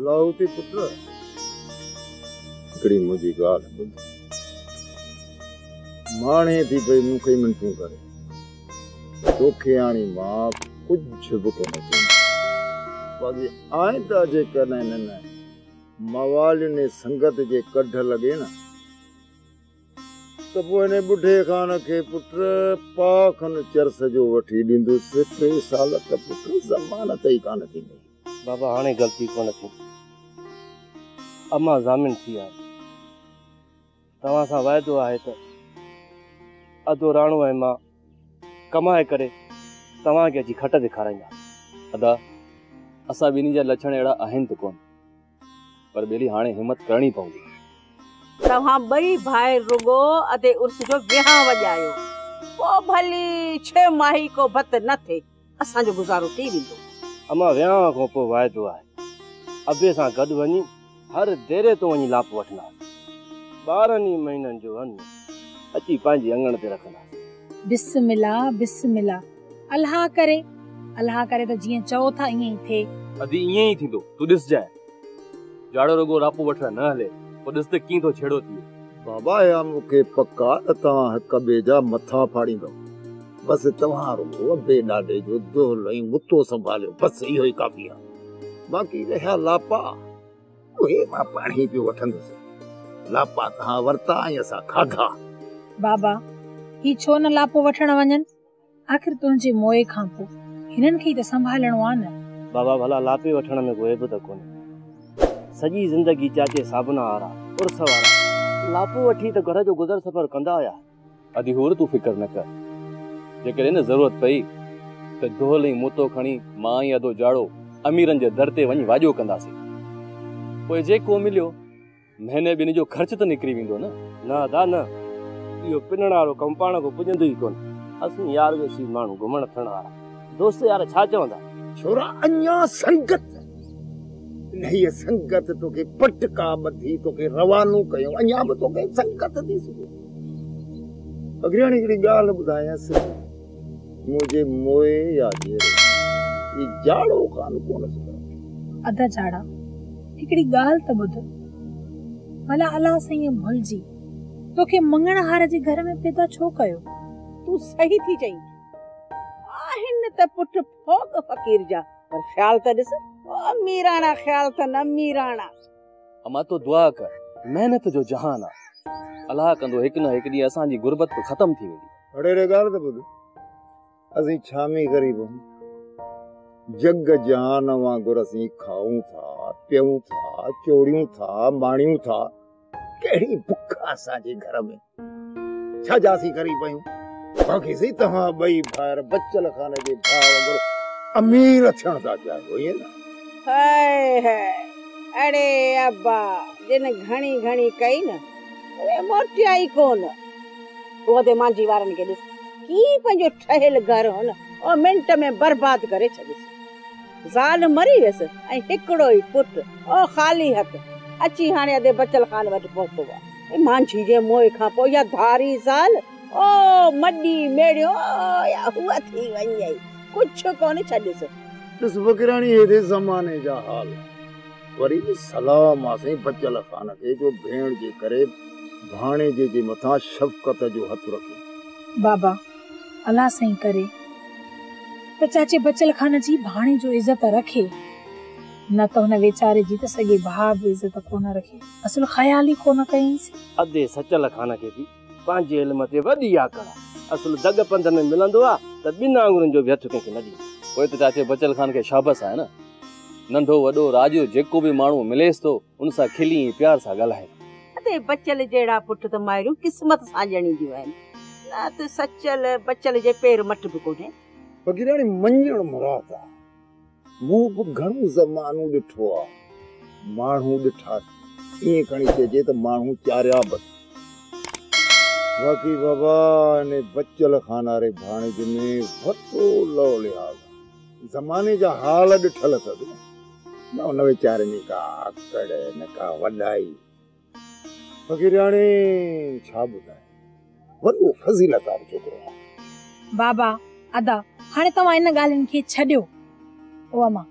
लाहौती पुत्र हिकिड़ी मुंहिंजी ॻाल्हि ॿुध माणे थी पई मूंखे मिनतूं करे तोखे हाणे मां कुझु बि कोन चईंदुसि बाक़ी आइंदा जेकॾहिं न मवालियुनि संगत जे कढ लॻे न त पोइ हिन बुढे खान खे पुट पाखन चरस जो वठी ॾींदुसि 3 साल त पुट ज़मानत ई कान थींदी। बाबा हाणे ग़लती कोन थी अम्मा ज़ामिन थी आहे तव्हां सां वाइदो आहे त अधो राणो ऐं मां कमाए करे तव्हांखे अची खट ॾेखाराईंदा। अदा असां ॿिन्ही जा लक्षण अहिड़ा आहिनि त कोन पर ॿेली हाणे हिम्मत करणी पवंदी। तव्हां ॿई भाई रुगो अदे उर्स जो विहांउ वॼायो पोइ भली 6 माही को भत न थे असांजो गुज़ारो थी वेंदो। अम्मा विहांउ खां पोइ वाइदो आहे अबे सां गॾु वञी हर देरे तो वञी लाप वठंदा 12 महीननि जो अन्न अची पंहिंजी अंगण ते रखंदा। बिस्मिल्लाह बिस्मिल्लाह अल्लाह करे त जीअं चओ था ईअं ई थिए। अदी ईअं ई थींदो तूं ॾिस जाए जाड़ो रुगो रापो वठण न हले पोइ ॾिस त कीअं थो छेड़ो थिए। बाबा या मूंखे पका त तव्हां हिक ॿिए जा मथा फाड़ींदव बसि तव्हां रुगो अबे ॾाॾे जो दोल ऐं मुतो संभालियो बसि इहो ई काफ़ी आहे। बाक़ी रहिया लापा उहे मां पाण ई पियो वठंदुसि लापा तव्हां वरिता ऐं असां खाधा। बाबा ही छो न लापो वठण वञनि आख़िर तुंहिंजे मोए खां पोइ हिननि खे त संभालणो आहे न। बाबा भला लापे वठण में कोई बि त कोन्हे सॼी ज़िंदगी चाचे साबुन वारा उर्स वारा लापो वठी त घर जो गुज़र सफ़र कंदा हुया। अदी होर तूं फिकर न कर जेकॾहिं न ज़रूरत पई त ढोल ऐं मुतो खणी मां ई अधो जाड़ो अमीरनि जे दर ते वञी वाॼो कंदासीं पोइ जेको मिलियो महीने ॿिनि जो ख़र्च त निकिरी वेंदो न अदा न इहो पिनण वारो कमु पाण को पुॼंदो ई कोन। असीं यार वेसी माण्हू घुमण फिरण वारा दोस्त यार छा चवंदा छोरा अञा संगत नहीं संगत तोखे पटका ॿधी तोखे रवानो कयो अञा बि तोखे संगत थी सघे। अगरियाणी हिकिड़ी ॻाल्हि ॿुधायांसि मुंहिंजे मोए या जेरे ई जाड़ो कान कोन अदा जाड़ा हिकिड़ी ॻाल्हि त ॿुध भला अलाह सां ईअं भुलिजी तोखे मंगण हार जे घर में पैदा छो कयो। तू सही थी चई आहिन त पुट फोग फकीर जा पर ख्याल त ॾिस अमीराणा ख्याल त न मीराणा। अमा तो दुआ कर मेहनत जो जहान आहे अलाह कंदो हिकु न हिकु ॾींहुं असांजी गुरबत ख़तम थी वेंदी। अड़े ॻाल्हि त ॿुध असीं छामी ग़रीब जग जहान वांगुरु असीं खाऊं था पियूं था चोरियूं था माणियूं था कहिड़ी बुख असांजे घर में छा जासी करी पयूं। बाक़ी सही तव्हां ॿई भाइर बचल खाने जे भाउ वांगुरु अमीर थियण था चाहियो ईअं न। हाय हाय अड़े अब्बा जिन घणी घणी कई न उहे मोटिया ई कोन उहे मांझी वारनि खे ॾिस कीअं पंहिंजो ठहियल घर हो न ओ मिंट में बर्बाद करे छॾिस। ज़ाल मरी वियसि ऐं हिकिड़ो ई पुट ओ ख़ाली हथ अची हाणे अधे बचल खान वटि पहुतो आहे। मांझी जे मोए खां पोइ या धारी ज़ाल ओ मॾी मेड़ियो या हुआ थी वञे कुझु कोन छॾिस। ॾिस बकराणी हेॾे ज़माने जा हाल वरी बि सलाम आहे बचल खान खे जो भेण जे करे भाणे जे मथां शफ़क़त जो हथ रखे। बाबा अल्लाह साईं करे त चाचे बचल खान जी भाणे जो इज्जत रखे न त हुन वेचारे जी त सॻे भाउ बि इज्जत कोन रखे असुल ख़याल ई कोन कईंसि। अधे सचल खान खे बि पंहिंजे इल्म ते वॾी आकड़ असुल दग पंध में मिलंदो आहे त ॿिनि आङुरनि जो बि हथ कंहिंखे न ॾींदो। पोइ त चाचे बचल खान खे शाबस आहे न नंढो वॾो राजो जेको बि माण्हू मिलेसि थो उन सां खिली प्यार सां ॻाल्हाए। अते बचल जहिड़ा पुट त मायरूं क़िस्मत सां ॼणींदियूं आहिनि न त सचल बचल जे पेर मट बि कोन्हे। बकराणी मञण मुराद आहे मूं बि घणो ज़मानो ॾिठो आहे माण्हू ॾिठा ईअं खणी चइजे त माण्हू चारिया बि बाक़ी बाबा ने बचल खान वारे भाणेज में वॾो लो लिहाज़ ज़माने जा हाल ॾिठल अथसि न उन वीचारे में का आकड़ न का वॾाई। फ़क़ीराणी छा ॿुधाए वॾो फज़ीलत वारो छोकिरो आहे। बाबा अदा हाणे तव्हां इन ॻाल्हियुनि खे छॾियो ओ अम्मा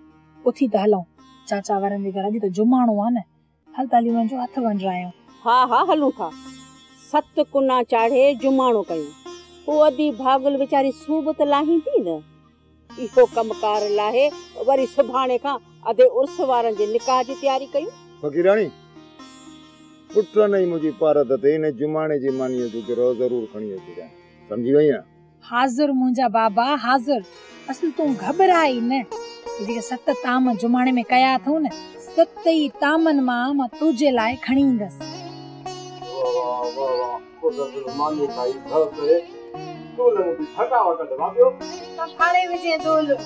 उथी त हलूं चाचा वारनि जे घर जी त जुमाणो आहे न, हल ताली वञो हथ वंडरायूं। हा हा हलूं था, 7 कुना चाढ़े जुमाणो कयूं। वो अदी भागल वीचारी सूब त लाहींदी न, इहो कमकार लाहे वरी सुभाणे खां अधे उर्स वारनि जे निकाह जी तयारी कयूं। फकीराणी पुट नहीं मुझी पारत ते इन जुमाणे जी मानीअ जो गिरो जरूर खणी अचिजांइ, समझी वई न? हाज़िर मुंहिंजा बाबा हाज़िर। असल तूं घबराई न, जेके 7 ताम जुमाणे में कया अथऊं न, 7 ई तामनि मां तुंहिंजे लाइ खणी ईंदसि। वाह वाह वाह, कुदरत मानी काई घर करे तू लंग भी थकावट दबा पियो त फाड़े विझे दोल।